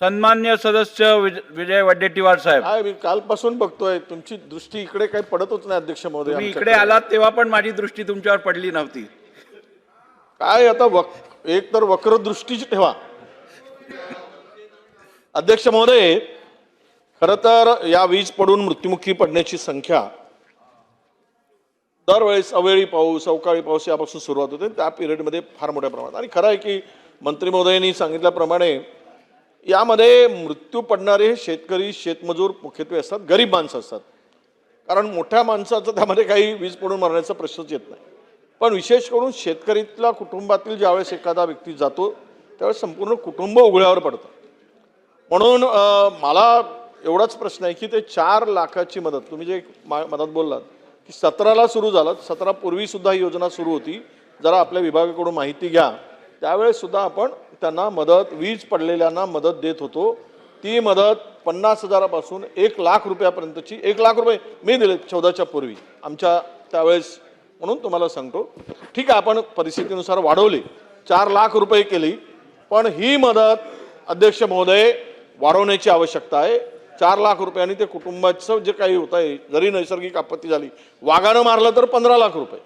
सन्मान्य सदस्य विजय वडेट्टीवार साहेब, काय मी कालपासून बघतोय तुमची दृष्टी इकडे काही पडतच नाही अध्यक्ष महोदय. तुम्ही इकडे आमच्याकडे आलात तेव्हा पण माझी दृष्टी तुमच्यावर पडली नव्हती. काय आता एक तर वक्र दृष्टीच ठेवा. अध्यक्ष महोदय, खरं तर या वीज पडून मृत्युमुखी पडण्याची संख्या दरवेळेस अवेळी पाऊस, अवकाळी पाऊस यापासून सुरुवात होते. त्या पिरियडमध्ये फार मोठ्या प्रमाणात, आणि खरं आहे की मंत्री महोदयांनी सांगितल्याप्रमाणे यामध्ये मृत्यू पडणारे शेतकरी, शेतमजूर मुख्यत्वे असतात, गरीब माणसं असतात. कारण मोठ्या माणसाचं त्यामध्ये काही वीज पडून मरण्याचा प्रश्नच येत नाही. पण विशेष करून शेतकरीतल्या कुटुंबातील ज्यावेळेस एखादा व्यक्ती जातो त्यावेळेस संपूर्ण कुटुंब उघड्यावर पडतं. म्हणून मला एवढाच प्रश्न आहे की ते 4 लाखाची मदत तुम्ही जे मदत बोललात की 17ला सुरू झालं, 17 पूर्वी सुद्धा ही योजना सुरू होती. जरा आपल्या विभागाकडून माहिती घ्या. त्यावेळेस सुद्धा आपण त्यांना मदत, वीज पडलेल्यांना मदत देत होतो. ती मदत 50,000पासून 1 लाख रुपयापर्यंतची, 1 लाख रुपये मी दिले 14च्या पूर्वी आमच्या त्यावेळेस. म्हणून तुम्हाला सांगतो, ठीक आहे आपण परिस्थितीनुसार वाढवली, 4 लाख रुपये केली, पण ही मदत अध्यक्ष महोदय वाढवण्याची आवश्यकता आहे. 4 लाख रुपयांनी ते कुटुंबाचं जे काही होत आहे, जरी नैसर्गिक आपत्ती झाली, वाघानं मारलं तर 15 लाख रुपये,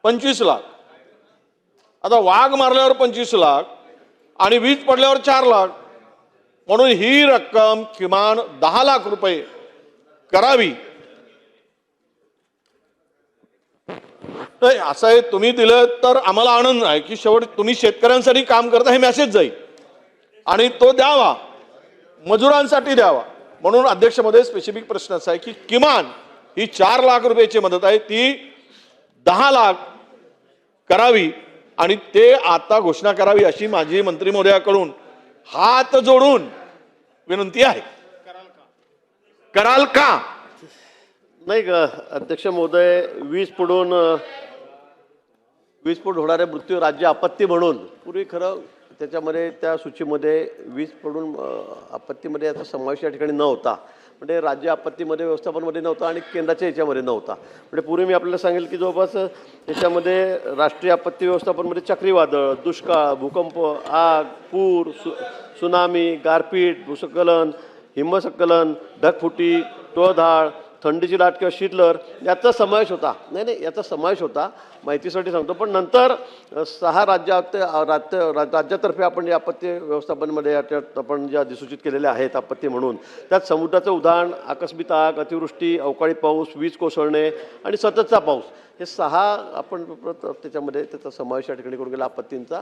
25 लाख. आता वाघ मारल्यावर 25 लाख आणि वीज पडल्यावर 4 लाख, म्हणून ही रक्कम किमान 10 लाख रुपये करावी. नाही असं आहे, तुम्ही दिलं तर आम्हाला आनंद आहे की शेवट तुम्ही शेतकऱ्यांसाठी काम करता, हे मेसेज जाईल आणि तो द्यावा, मजुरांसाठी द्यावा. म्हणून अध्यक्षमध्ये स्पेसिफिक प्रश्न असा आहे की किमान ही 4 लाख रुपयाची मदत आहे ती 10 लाख करावी आणि ते आता घोषणा करावी अशी माझी मंत्री महोदयाकडून हात जोडून विनंती आहे. कराल का? नाही का अध्यक्ष महोदय, वीज पडून होणारे मृत्यू राज्य आपत्ती म्हणून पूर्वी खरं त्याच्यामध्ये त्या सूचीमध्ये वीज पडून आपत्तीमध्ये याचा समावेश या ठिकाणी नव्हता. म्हणजे राज्य आपत्तीमध्ये व्यवस्थापनामध्ये नव्हता आणि केंद्राच्या याच्यामध्ये नव्हता. म्हणजे पूर्वी मी आपल्याला सांगेल की जवळपास याच्यामध्ये राष्ट्रीय आपत्ती व्यवस्थापनमध्ये चक्रीवादळ, दुष्काळ, भूकंप, आग, पूर, सुनामी, गारपीट, भूस्खलन, हिमस्खलन, ढगफुटी, टोळधाड, थंडीची लाट किंवा शीतलहर याचा समावेश होता. नाही याचा समावेश होता, माहितीसाठी सांगतो. पण नंतर 6 राज्यातर्फे आपण या आपत्ती व्यवस्थापनामध्ये आपण ज्या अधिसूचित केलेल्या आहेत आपत्ती म्हणून, त्यात समुद्राचं उधाण, आकस्मिक आग, अतिवृष्टी, अवकाळी पाऊस, वीज कोसळणे आणि सततचा पाऊस, हे 6 आपण त्याच्यामध्ये त्याचा समावेश या ठिकाणी करून गेला आपत्तींचा.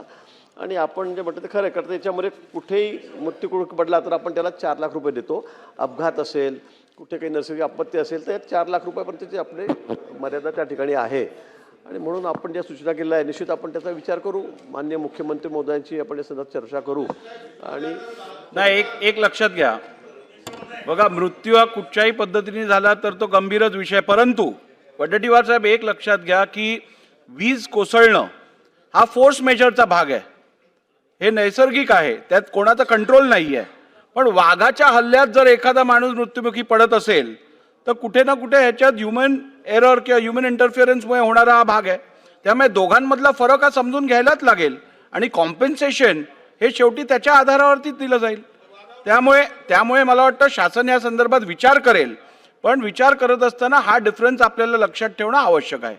आणि आपण जे म्हटलं ते खरं आहे, त्याच्यामध्ये कुठेही मृत्यू पडला तर आपण त्याला 4 लाख रुपये देतो. अपघात असेल, कुठे काही नैसर्गिक आपत्ती असेल तर 4 लाख रुपयापर्यंतची आपली मर्यादा त्या ठिकाणी आहे. आणि म्हणून आपण ज्या सूचना केल्या आहे निश्चित आपण त्याचा विचार करू. माननीय मुख्यमंत्री महोदयांची आपण या संदर्भात चर्चा करू. आणि नाही, एक लक्षात घ्या बघा, मृत्यू हा कुठच्याही पद्धतीने झाला तर तो गंभीरच विषय. परंतु वडेट्टीवार साहेब, एक लक्षात घ्या की वीज कोसळणं हा फोर्स मेजरचा भाग आहे. हे नैसर्गिक आहे, त्यात कोणाचा कंट्रोल नाही आहे. पण वाघाच्या हल्ल्यात जर एखादा माणूस मृत्युमुखी पडत असेल तर कुठे ना कुठे ह्याच्यात ह्युमन एरर किंवा ह्युमन इंटरफिअरन्समुळे होणारा हा भाग आहे. त्यामुळे दोघांमधला फरक हा समजून घ्यायलाच लागेल आणि कॉम्पेन्सेशन हे शेवटी त्याच्या आधारावरती दिलं जाईल. त्यामुळे मला वाटतं शासन या संदर्भात विचार करेल. पण विचार करत असताना हा डिफरन्स आपल्याला लक्षात ठेवणं आवश्यक आहे.